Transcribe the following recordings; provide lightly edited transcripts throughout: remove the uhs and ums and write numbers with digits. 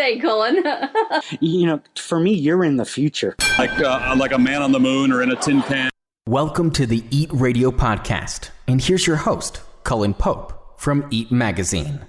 say, Cullen? For me, you're in the future. Like a man on the moon or in a tin can. Welcome to the Eat Radio Podcast. And here's your host, Cullen Pope from Eat Magazine.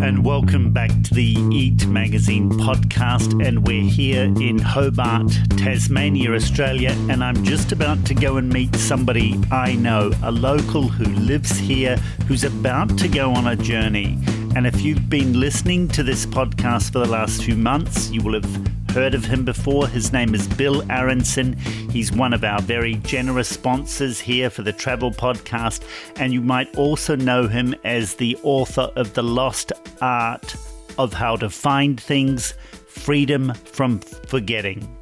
And welcome back to the Eat Magazine podcast, and we're here in Hobart, Tasmania, Australia, and I'm just about to go and meet somebody I know, a local who lives here, who's about to go on a journey. And if you've been listening to this podcast for the last few months, you will have heard of him before. His name is Bill Aronson. He's one of our very generous sponsors here for the Travel Podcast, and you might also know him as the author of The Lost Art of How to Find Things, Freedom from Forgetting.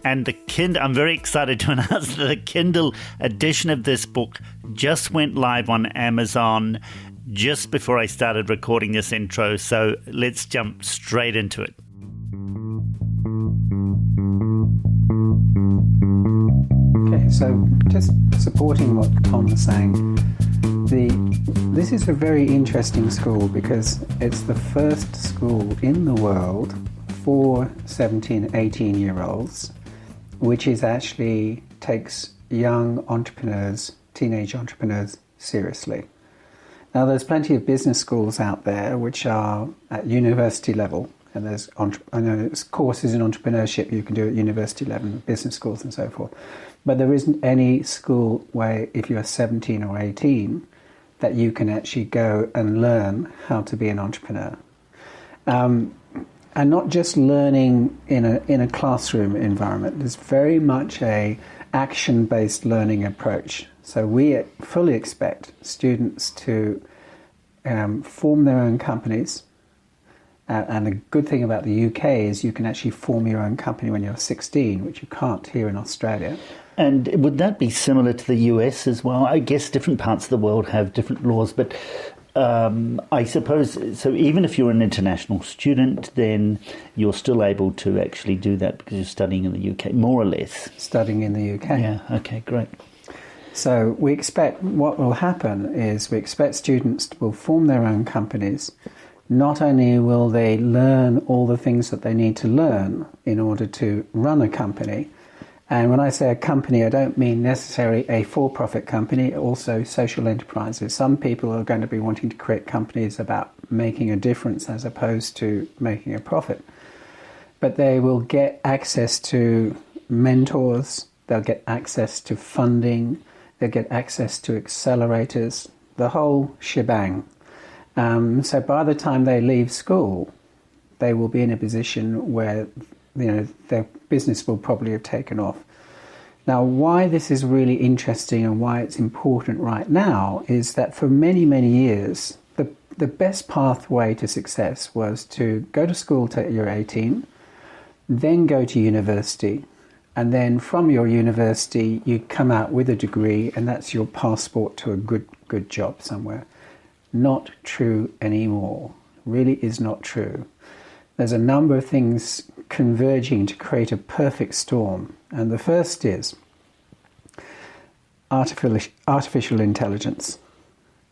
And I'm very excited to announce that the Kindle edition of this book just went live on Amazon just before I started recording this intro, so let's jump straight into it. Okay, so just supporting what Tom was saying, this is a very interesting school because it's the first school in the world for 17, 18-year-olds, which is actually takes young entrepreneurs, teenage entrepreneurs, seriously. Now, there's plenty of business schools out there which are at university level, and there's courses in entrepreneurship you can do at university level, business schools and so forth. But there isn't any school where, if you're 17 or 18, that you can actually go and learn how to be an entrepreneur. And not just learning in a classroom environment. There's very much a action-based learning approach. So we fully expect students to form their own companies. And the good thing about the UK is you can actually form your own company when you're 16, which you can't here in Australia. And would that be similar to the US as well? I guess different parts of the world have different laws, but I suppose, so even if you're an international student, then you're still able to actually do that because you're studying in the UK, more or less. Studying in the UK. Yeah, okay, great. So we expect what will happen is we expect students will form their own companies. Not only will they learn all the things that they need to learn in order to run a company, and when I say a company, I don't mean necessarily a for-profit company, also social enterprises. Some people are going to be wanting to create companies about making a difference as opposed to making a profit. But they will get access to mentors, they'll get access to funding, they'll get access to accelerators, the whole shebang. So by the time they leave school, they will be in a position where their business will probably have taken off. Now, why this is really interesting and why it's important right now is that for many, many years, the best pathway to success was to go to school till you're 18, then go to university, and then from your university, you come out with a degree, and that's your passport to a good job somewhere. Not true anymore. Really is not true. There's a number of things converging to create a perfect storm. And the first is artificial intelligence.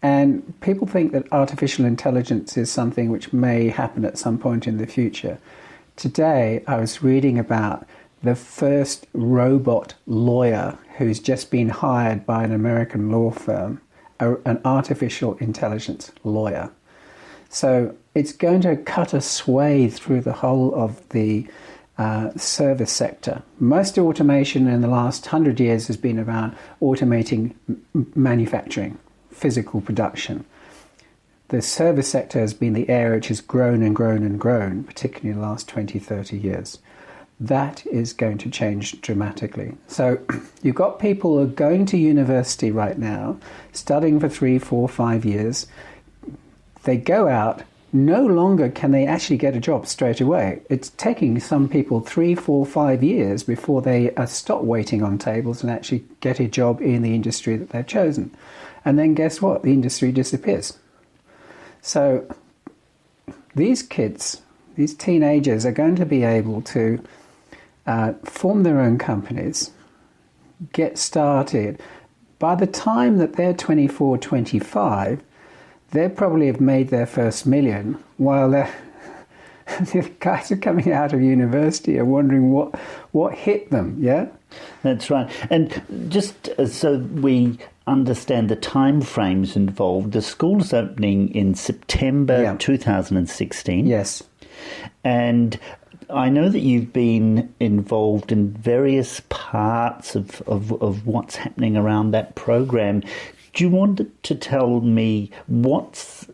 And people think that artificial intelligence is something which may happen at some point in the future. Today, I was reading about the first robot lawyer who's just been hired by an American law firm, an artificial intelligence lawyer. So it's going to cut a swathe through the whole of the service sector. Most automation in the last 100 years has been around automating manufacturing, physical production. The service sector has been the area which has grown and grown and grown, particularly in the last 20, 30 years. That is going to change dramatically. So you've got people who are going to university right now, studying for 3, 4, 5 years. They go out, no longer can they actually get a job straight away. It's taking some people 3, 4, 5 years before they stop waiting on tables and actually get a job in the industry that they've chosen. And then guess what? The industry disappears. So these kids, these teenagers are going to be able to form their own companies, get started. By the time that they're 24, 25, they probably have made their first million while the guys are coming out of university are wondering what hit them, yeah? That's right. And just so we understand the time frames involved, the school's opening in September 2016. Yes. And I know that you've been involved in various parts of what's happening around that program. Do you want to tell me what's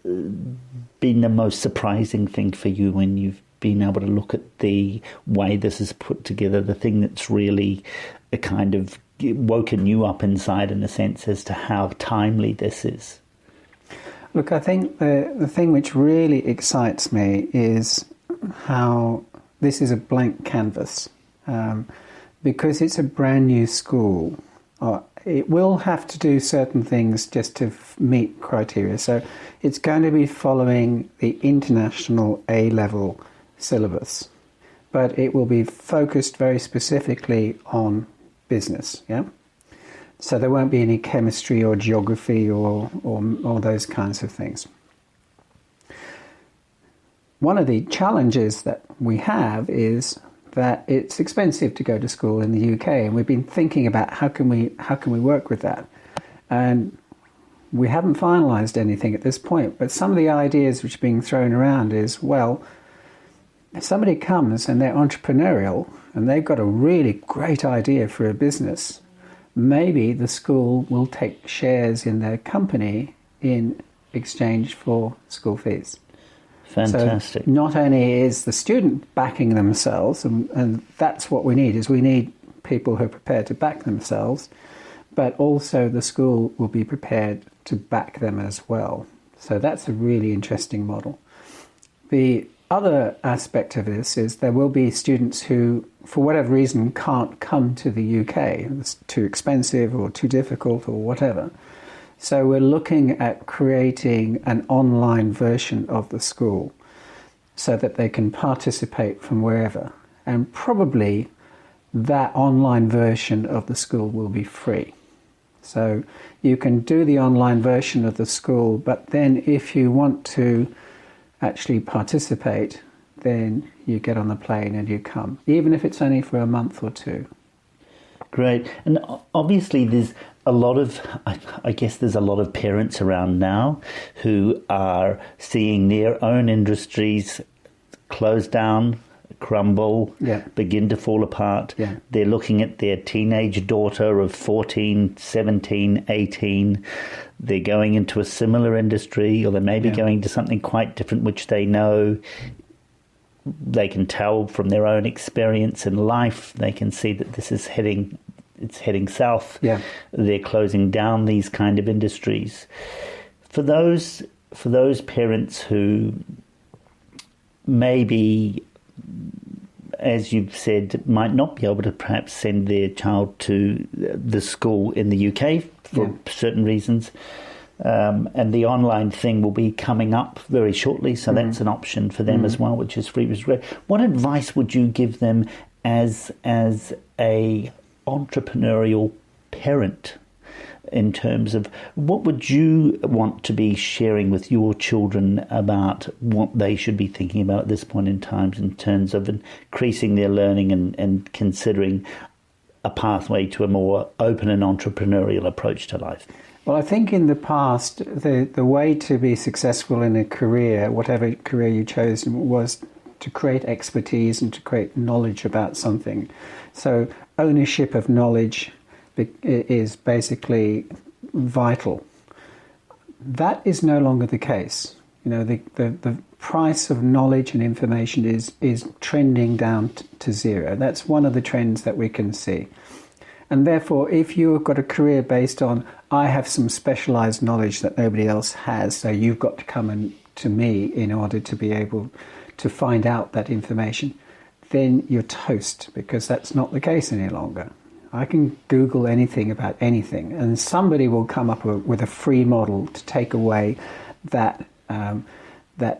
been the most surprising thing for you when you've been able to look at the way this is put together, the thing that's really a kind of woken you up inside in a sense as to how timely this is? Look, I think the thing which really excites me is how this is a blank canvas. Because it's a brand new school, it will have to do certain things just to meet criteria. So it's going to be following the international A-level syllabus, but it will be focused very specifically on business, yeah? So there won't be any chemistry or geography or those kinds of things. One of the challenges that we have is that it's expensive to go to school in the UK, and we've been thinking about how can we work with that, and we haven't finalised anything at this point. But some of the ideas which are being thrown around is, well, if somebody comes and they're entrepreneurial and they've got a really great idea for a business, maybe the school will take shares in their company in exchange for school fees. Fantastic. So not only is the student backing themselves, and that's what we need, is we need people who are prepared to back themselves, but also the school will be prepared to back them as well. So that's a really interesting model. The other aspect of this is there will be students who, for whatever reason, can't come to the UK. It's too expensive or too difficult or whatever. So we're looking at creating an online version of the school so that they can participate from wherever. And probably that online version of the school will be free. So you can do the online version of the school, but then if you want to actually participate, then you get on the plane and you come, even if it's only for a month or two. Great. And obviously there's a lot of, I guess there's a lot of parents around now who are seeing their own industries close down, crumble, begin to fall apart. Yeah. They're looking at their teenage daughter of 14, 17, 18. They're going into a similar industry, or they may be going to something quite different, which they know. They can tell from their own experience in life. They can see that this is heading south. Yeah. They're closing down these kind of industries. For those parents who maybe, as you've said, might not be able to perhaps send their child to the school in the UK for certain reasons, and the online thing will be coming up very shortly, so that's an option for them as well, which is free. What advice would you give them as a entrepreneurial parent in terms of what would you want to be sharing with your children about what they should be thinking about at this point in time in terms of increasing their learning and considering a pathway to a more open and entrepreneurial approach to life? Well, I think in the past, the way to be successful in a career, whatever career you chose, was to create expertise and to create knowledge about something. So ownership of knowledge is basically vital. That is no longer the case. You know, the price of knowledge and information is trending down to zero. That's one of the trends that we can see. And therefore, if you've got a career based on, I have some specialized knowledge that nobody else has, so you've got to come to me in order to be able to find out that information, then you're toast, because that's not the case any longer. I can Google anything about anything, and somebody will come up with a free model to take away that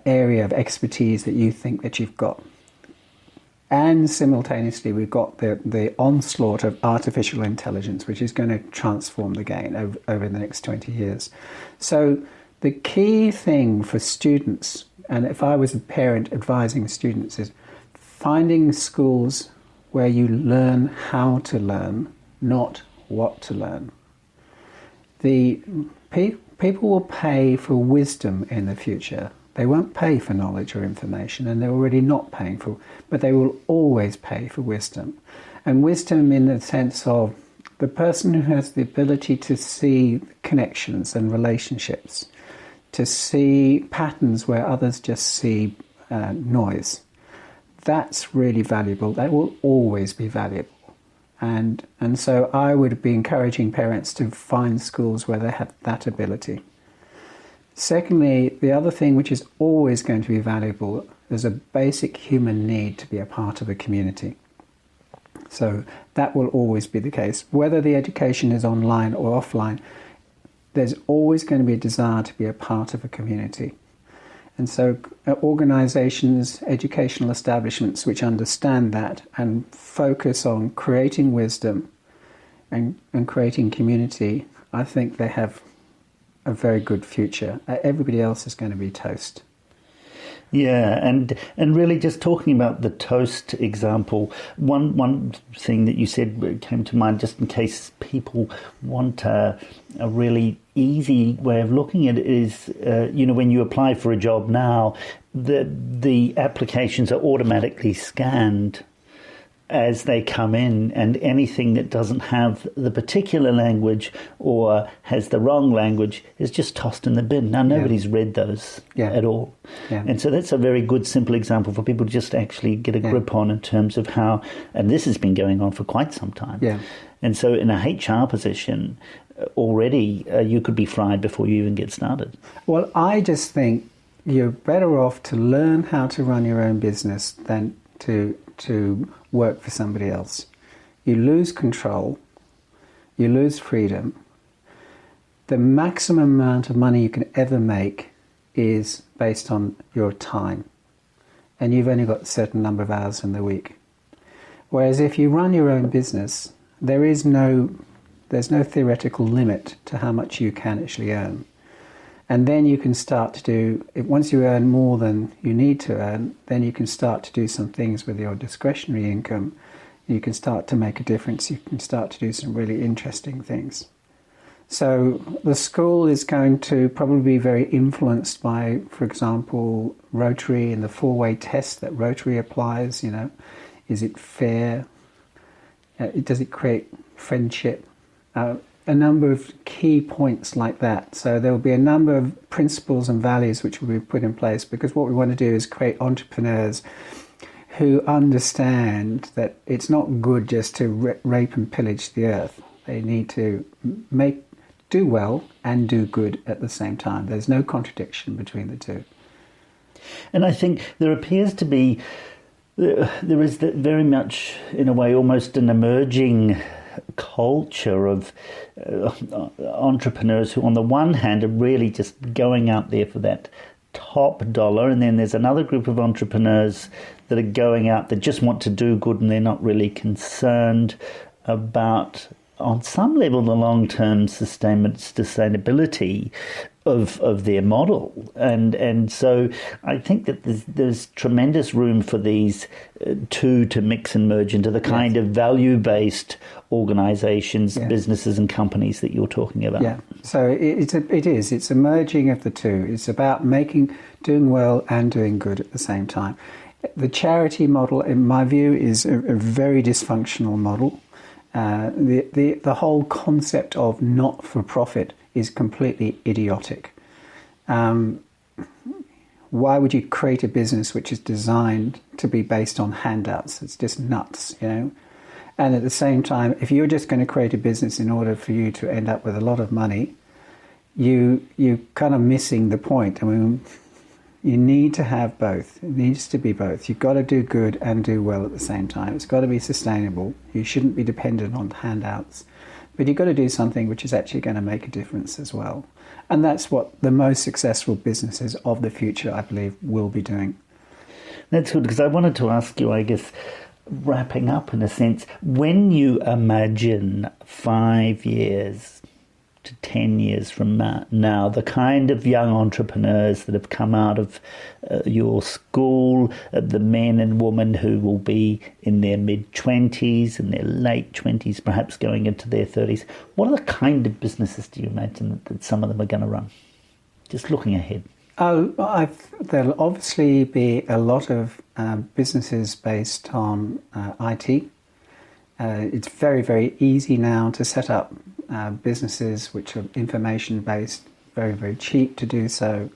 area of expertise that you think that you've got. And simultaneously, we've got the onslaught of artificial intelligence, which is going to transform the game over the next 20 years. So The key thing for students, and if I was a parent advising students, is finding schools where you learn how to learn, not what to learn. The people will pay for wisdom in the future. They won't pay for knowledge or information, and they're already not paying for, but they will always pay for wisdom. And wisdom in the sense of the person who has the ability to see connections and relationships, to see patterns where others just see noise. That's really valuable. That will always be valuable. And so I would be encouraging parents to find schools where they have that ability. Secondly, the other thing which is always going to be valuable is a basic human need to be a part of a community. So that will always be the case. Whether the education is online or offline, there's always going to be a desire to be a part of a community. And so organizations, educational establishments which understand that and focus on creating wisdom and creating community, I think they have a very good future. Everybody else is going to be toast. Yeah, and really just talking about the toast example, one thing that you said came to mind, just in case people want a really easy way of looking at it, is when you apply for a job now, the applications are automatically scanned as they come in, and anything that doesn't have the particular language or has the wrong language is just tossed in the bin. Now, nobody's read those at all. Yeah. And so that's a very good, simple example for people to just actually get a grip on in terms of how, and this has been going on for quite some time. Yeah. And so in a HR position, already you could be fried before you even get started. Well, I just think you're better off to learn how to run your own business than to work for somebody else. You lose control, you lose freedom. The maximum amount of money you can ever make is based on your time, and you've only got a certain number of hours in the week. Whereas if you run your own business, there's no theoretical limit to how much you can actually earn. And then you can start to do, once you earn more than you need to earn, then you can start to do some things with your discretionary income. You can start to make a difference. You can start to do some really interesting things. So the school is going to probably be very influenced by, for example, Rotary and the four-way test that Rotary applies. Is it fair? Does it create friendship? A number of key points like that. So there will be a number of principles and values which will be put in place, because what we want to do is create entrepreneurs who understand that it's not good just to rape and pillage the earth. They need to do well and do good at the same time. There's no contradiction between the two. And I think there appears to be, there is very much, in a way, almost an emerging culture of entrepreneurs who on the one hand are really just going out there for that top dollar, and then there's another group of entrepreneurs that are going out that just want to do good, and they're not really concerned about, on some level, the long-term sustainability of their model. And so I think that there's tremendous room for these two to mix and merge into the kind of value-based organizations, businesses and companies that you're talking about. Yeah, so it's a merging of the two. It's about doing well and doing good at the same time. The charity model, in my view, is a very dysfunctional model. The whole concept of not-for-profit is completely idiotic. Why would you create a business which is designed to be based on handouts? It's just nuts, And at the same time, if you're just going to create a business in order for you to end up with a lot of money, you're kind of missing the point. I mean, you need to have both. It needs to be both. You've got to do good and do well at the same time. It's got to be sustainable. You shouldn't be dependent on handouts. But you've got to do something which is actually going to make a difference as well. And that's what the most successful businesses of the future, I believe, will be doing. That's good, because I wanted to ask you, I guess, wrapping up in a sense, when you imagine 5 years, to 10 years from now, the kind of young entrepreneurs that have come out of your school, the men and women who will be in their mid-20s, in their late 20s, perhaps going into their 30s, what are the kind of businesses do you imagine that some of them are going to run? Just looking ahead. There'll obviously be a lot of businesses based on IT. It's very, very easy now to set up businesses which are information-based, very, very cheap to do so.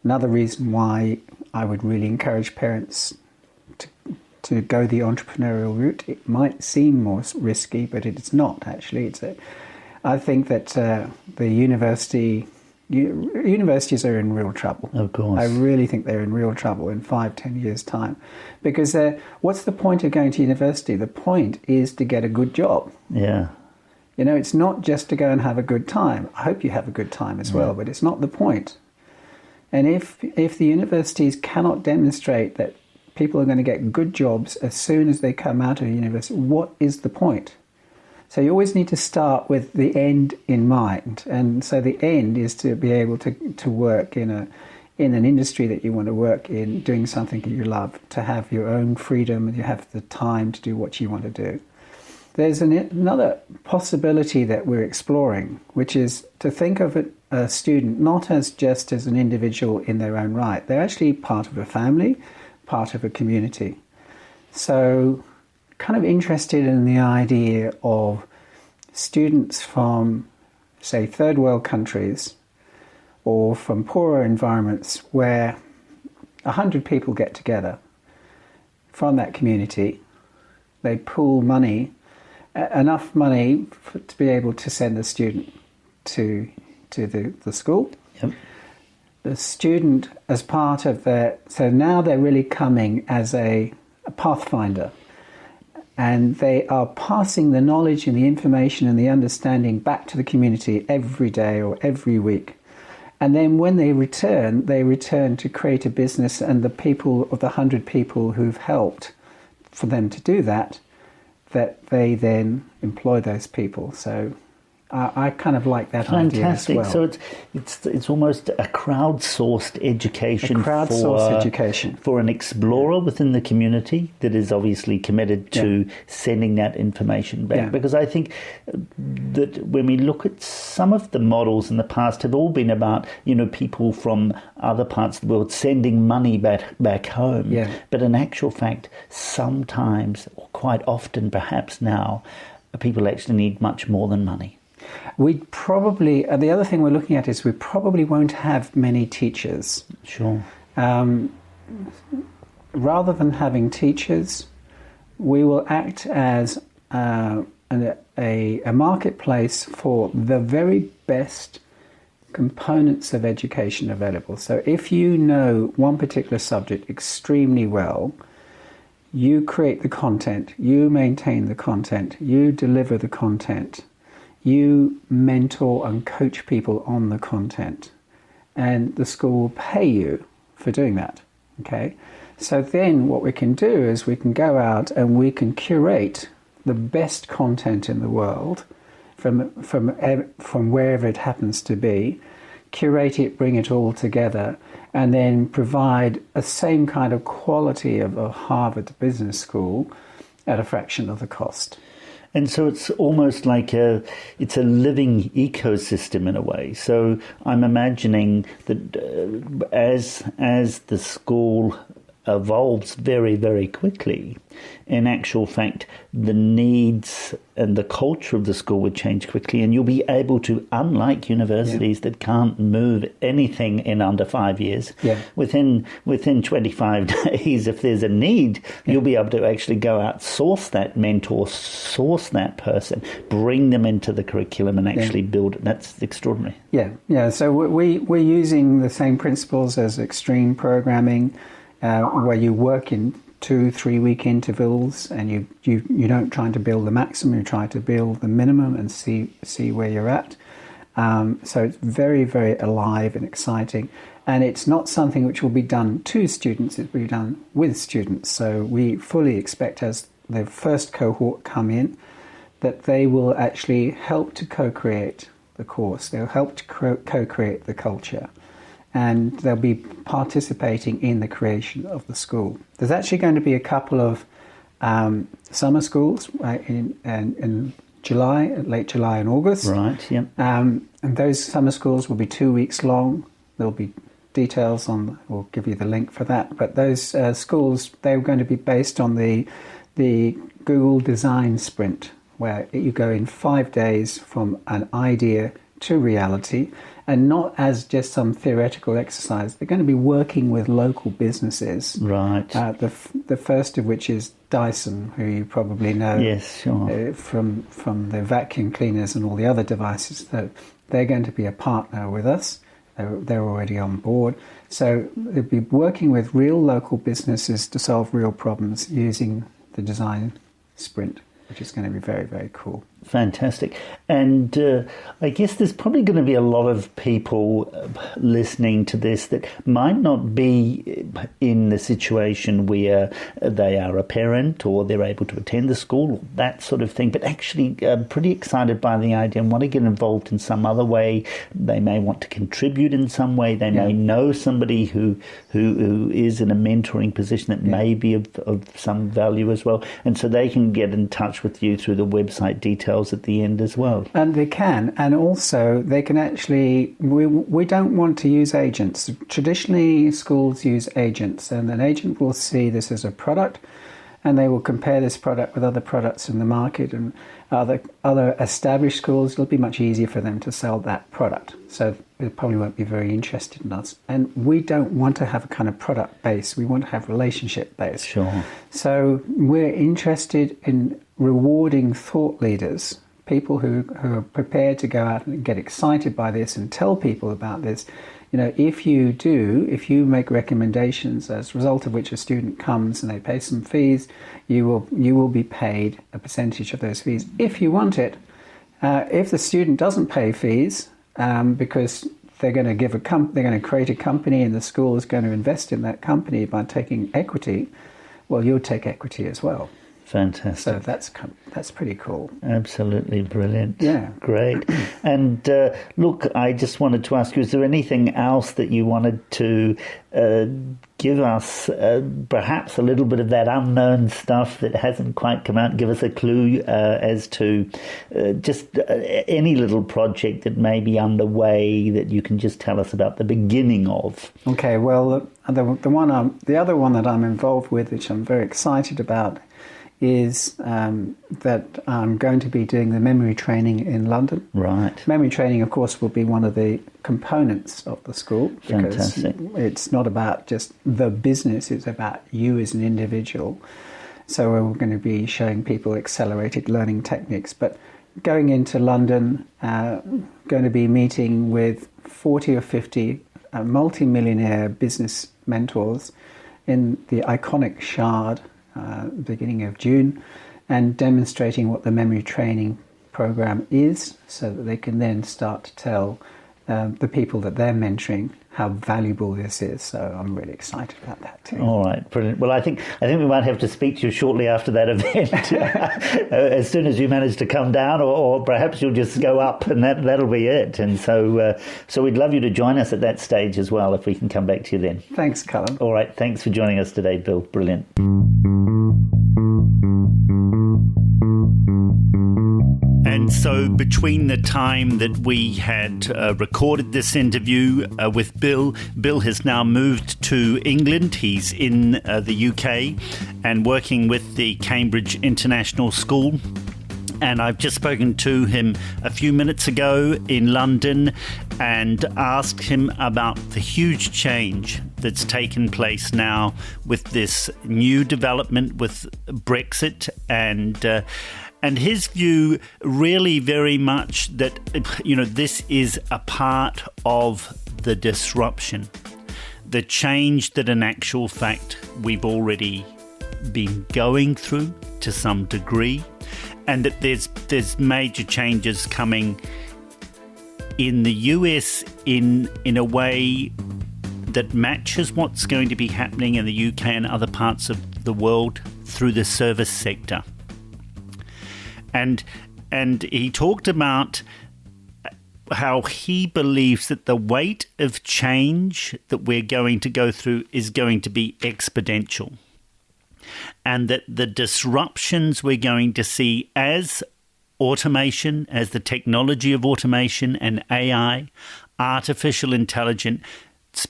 Another reason why I would really encourage parents to go the entrepreneurial route. It might seem more risky, but it's not actually. I think that the universities are in real trouble. Of course. I really think they're in real trouble in 5-10 years' time. Because what's the point of going to university? The point is to get a good job. Yeah. You know, it's not just to go and have a good time. I hope you have a good time as well, but it's not the point. And if the universities cannot demonstrate that people are going to get good jobs as soon as they come out of university, what is the point? So you always need to start with the end in mind. And so the end is to be able to work in an industry that you want to work in, doing something that you love, to have your own freedom and you have the time to do what you want to do. There's another possibility that we're exploring, which is to think of a student not as just as an individual in their own right. They're actually part of a family, part of a community. So kind of interested in the idea of students from, say, third world countries or from poorer environments where 100 people get together from that community. They pool money, enough money to be able to send the student to the school. Yep. The student as part of so now they're really coming as a pathfinder, and they are passing the knowledge and the information and the understanding back to the community every day or every week. And then when they return to create a business, and the people of the 100 people who've helped for them to do that they then employ those people. So I kind of like that idea as well. So it's almost a crowdsourced education. Education for an explorer within the community that is obviously committed to sending that information back. Yeah. Because I think that when we look at some of the models in the past have all been about, people from other parts of the world sending money back home. Yeah. But in actual fact, sometimes, or quite often perhaps now, people actually need much more than money. We probably, the other thing we're looking at is we probably won't have many teachers. Sure. Rather than having teachers, we will act as a marketplace for the very best components of education available. So if you know one particular subject extremely well, you create the content, you maintain the content, you deliver the content, you mentor and coach people on the content, and the school will pay you for doing that. Okay, so then what we can do is we can go out and we can curate the best content in the world from wherever it happens to be, curate it, bring it all together, and then provide a same kind of quality of a Harvard Business School at a fraction of the cost. And so it's almost like it's a living ecosystem in a way. So I'm imagining that as the school evolves very, very quickly, in actual fact, the needs and the culture of the school would change quickly, and you'll be able to, unlike universities that can't move anything in under 5 years, within 25 days, if there's a need, you'll be able to actually go out, source that mentor, source that person, bring them into the curriculum and actually build it. That's extraordinary. Yeah. So we're using the same principles as extreme programming, where you work in 2-3 week intervals, and you don't try to build the maximum, you try to build the minimum and see where you're at. So it's very, very alive and exciting, and it's not something which will be done to students, it will be done with students. So we fully expect, as the first cohort come in, that they will actually help to co-create the course. They'll help to co-create the culture, and they'll be participating in the creation of the school. There's actually going to be a couple of summer schools in July, late July and August. Right, yep. And those summer schools will be 2 weeks long. There'll be details on, we'll give you the link for that. But those schools, they're going to be based on the Google Design Sprint, where you go in 5 days from an idea to reality, and not as just some theoretical exercise. They're going to be working with local businesses. Right. The first of which is Dyson, who you probably know. Yes, sure. From the vacuum cleaners and all the other devices. So they're going to be a partner with us. They're already on board. So they'll be working with real local businesses to solve real problems using the design sprint, which is going to be very, very cool. Fantastic. And I guess there's probably going to be a lot of people listening to this that might not be in the situation where they are a parent or they're able to attend the school, that sort of thing, but actually pretty excited by the idea and want to get involved in some other way. They may want to contribute in some way. They may know somebody who is in a mentoring position that may be of some value as well. And so they can get in touch with you through the website details at the end as well. And they can, and also they can actually, we don't want to use agents. Traditionally, schools use agents, and an agent will see this as a product, and they will compare this product with other products in the market, and other established schools, it'll be much easier for them to sell that product. So they probably won't be very interested in us. And we don't want to have a kind of product base. We want to have relationship base. Sure. So we're interested in rewarding thought leaders, people who are prepared to go out and get excited by this and tell people about this. You know, if you make recommendations as a result of which a student comes and they pay some fees, you will be paid a percentage of those fees if you want it. If the student doesn't pay fees because they're going to create a company and the school is going to invest in that company by taking equity, well, you'll take equity as well. Fantastic. So that's pretty cool. Absolutely brilliant. Yeah. Great. And look, I just wanted to ask you, is there anything else that you wanted to give us, perhaps a little bit of that unknown stuff that hasn't quite come out, give us a clue as to just any little project that may be underway that you can just tell us about the beginning of? Okay, well, the other one that I'm involved with, which I'm very excited about, is that I'm going to be doing the memory training in London. Right. Memory training, of course, will be one of the components of the school. Because Fantastic. It's not about just the business, it's about you as an individual. So we're going to be showing people accelerated learning techniques. But going into London, going to be meeting with 40 or 50 multi-millionaire business mentors in the iconic Shard, beginning of June, and demonstrating what the memory training program is, so that they can then start to tell the people that they're mentoring how valuable this is. So I'm really excited about that too. All right, brilliant. Well, I think we might have to speak to you shortly after that event, as soon as you manage to come down, or perhaps you'll just go up, and that'll be it. And so we'd love you to join us at that stage as well, if we can come back to you then. Thanks, Cullen. All right, thanks for joining us today, Bill. Brilliant. And so between the time that we had recorded this interview with Bill has now moved to England. He's in the UK and working with the Cambridge International School. And I've just spoken to him a few minutes ago in London and asked him about the huge change that's taken place now with this new development with Brexit, and his view really very much that, you know, this is a part of the disruption, the change that in actual fact we've already been going through to some degree, and that there's major changes coming in the US in a way that matches what's going to be happening in the UK and other parts of the world through the service sector. And he talked about how he believes that the rate of change that we're going to go through is going to be exponential, and that the disruptions we're going to see as automation, as the technology of automation and AI, artificial intelligence,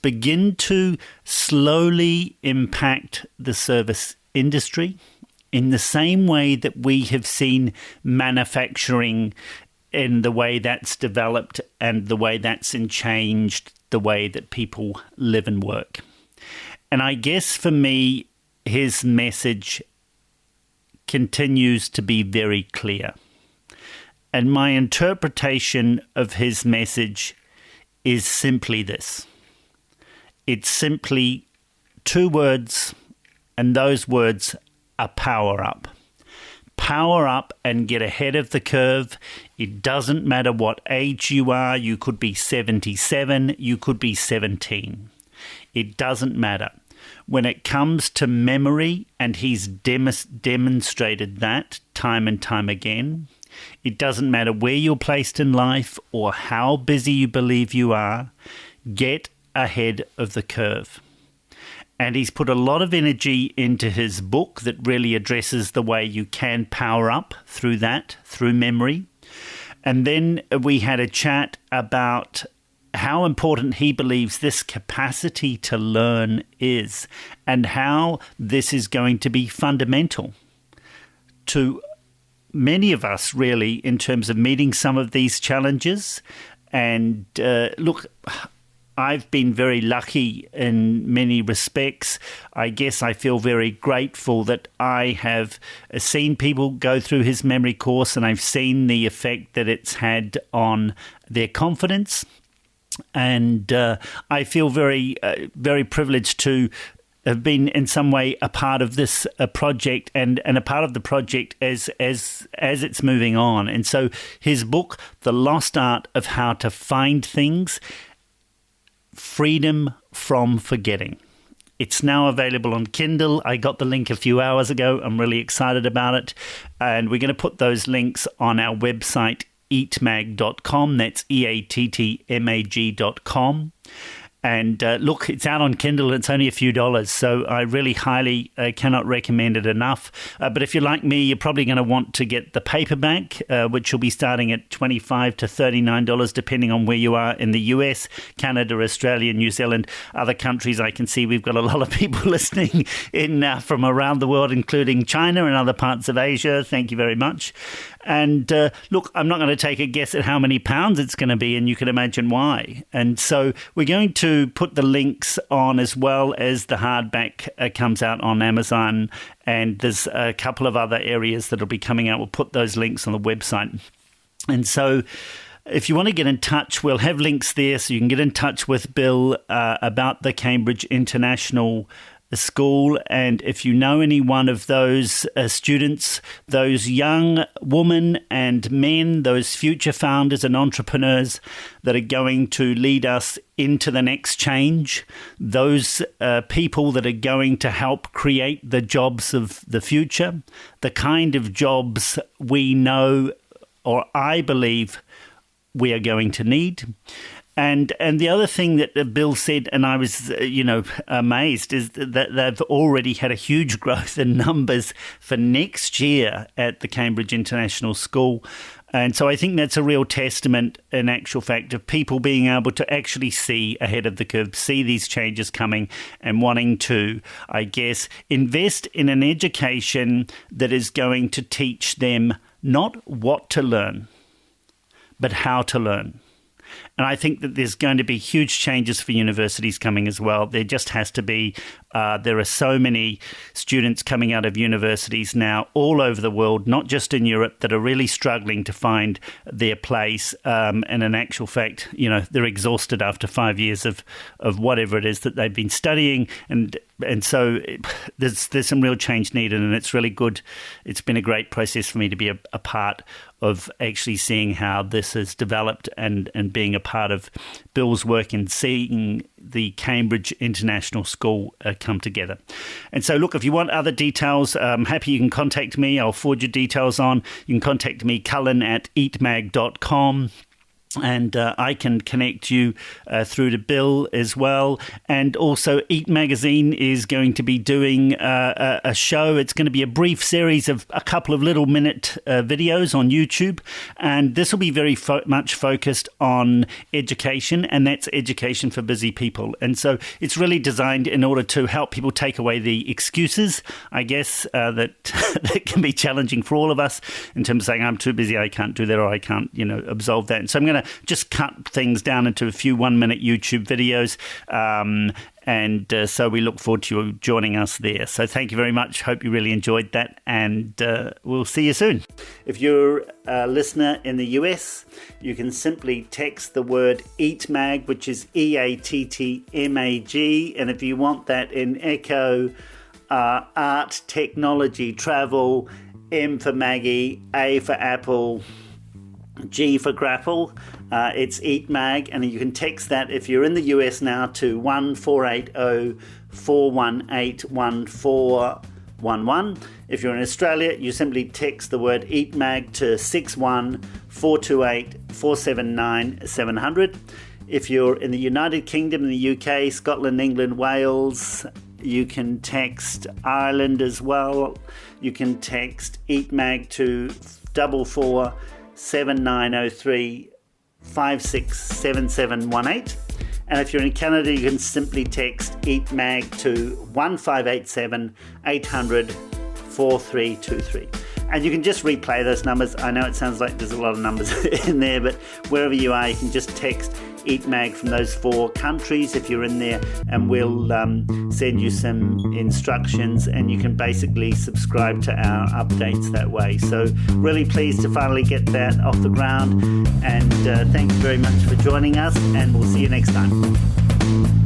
begin to slowly impact the service industry in the same way that we have seen manufacturing in the way that's developed and the way that's changed the way that people live and work. And I guess for me, his message continues to be very clear. And my interpretation of his message is simply this. It's simply two words, and those words are power up. Power up and get ahead of the curve. It doesn't matter what age you are. You could be 77, you could be 17. It doesn't matter. When it comes to memory, and he's demonstrated that time and time again, it doesn't matter where you're placed in life or how busy you believe you are, get ahead of the curve. And he's put a lot of energy into his book that really addresses the way you can power up through that, through memory. And then we had a chat about how important he believes this capacity to learn is, and how this is going to be fundamental to many of us, really, in terms of meeting some of these challenges. And look, I've been very lucky in many respects. I guess I feel very grateful that I have seen people go through his memory course, and I've seen the effect that it's had on their confidence. And I feel very, very privileged to have been in some way a part of this project, and a part of the project as it's moving on. And so his book, The Lost Art of How to Find Things, Freedom from Forgetting. It's now available on Kindle. I got the link a few hours ago. I'm really excited about it. And we're going to put those links on our website, eatmag.com. That's EATTMAG.com. And look, it's out on Kindle. It's only a few dollars, so I really highly cannot recommend it enough. But if you're like me, you're probably going to want to get the paperback, which will be starting at $25 to $39, depending on where you are in the US, Canada, Australia, New Zealand, other countries. I can see we've got a lot of people listening in from around the world, including China and other parts of Asia. Thank you very much. And look, I'm not going to take a guess at how many pounds it's going to be, and you can imagine why. And so we're going to put the links on, as well as the hardback comes out on Amazon, and there's a couple of other areas that will be coming out. We'll put those links on the website. And so if you want to get in touch, we'll have links there so you can get in touch with Bill about the Cambridge International School. And if you know any one of those students, those young women and men, those future founders and entrepreneurs that are going to lead us into the next change, those people that are going to help create the jobs of the future, the kind of jobs we know, or I believe, we are going to need. And the other thing that Bill said, and I was, amazed, is that they've already had a huge growth in numbers for next year at the Cambridge International School. And so I think that's a real testament, in actual fact, of people being able to actually see ahead of the curve, see these changes coming, and wanting to, I guess, invest in an education that is going to teach them not what to learn, but how to learn. And I think that there's going to be huge changes for universities coming as well. There just has to be. There are so many students coming out of universities now all over the world, not just in Europe, that are really struggling to find their place. And in actual fact, they're exhausted after 5 years of whatever it is that they've been studying. And so there's some real change needed, and it's really good. It's been a great process for me to be a part of actually seeing how this has developed, and being a part of Bill's work and seeing the Cambridge International School come together. And so, look, if you want other details, I'm happy you can contact me. I'll forward your details on. You can contact me, Cullen, at eatmag.com. And I can connect you through to Bill as well. And also, Eat Magazine is going to be doing a show. It's going to be a brief series of a couple of little minute videos on YouTube. And this will be very much focused on education, and that's education for busy people. And so it's really designed in order to help people take away the excuses, I guess, that can be challenging for all of us in terms of saying, I'm too busy, I can't do that, or I can't, absolve that. And so I'm going to just cut things down into a few 1-minute YouTube videos. So we look forward to you joining us there. So thank you very much. Hope you really enjoyed that. And we'll see you soon. If you're a listener in the US, you can simply text the word EATMAG, which is EATTMAG. And if you want that in Echo, art, technology, travel, M for Maggie, A for Apple, G for Grapple, it's EATMAG, and you can text that if you're in the US now to 1-480-418-1411. If you're in Australia, you simply text the word EATMAG to 61-428-479-700. If you're in the United Kingdom, in the UK, Scotland, England, Wales, you can text Ireland as well. You can text EATMAG to 447903-567718. And if you're in Canada, you can simply text EATMAG to 1587-800-4323. And you can just replay those numbers. I know it sounds like there's a lot of numbers in there, but wherever you are, you can just text EATMAG from those 4 countries if you're in there, and we'll send you some instructions, and you can basically subscribe to our updates that way. So really pleased to finally get that off the ground, and thank you very much for joining us, and we'll see you next time.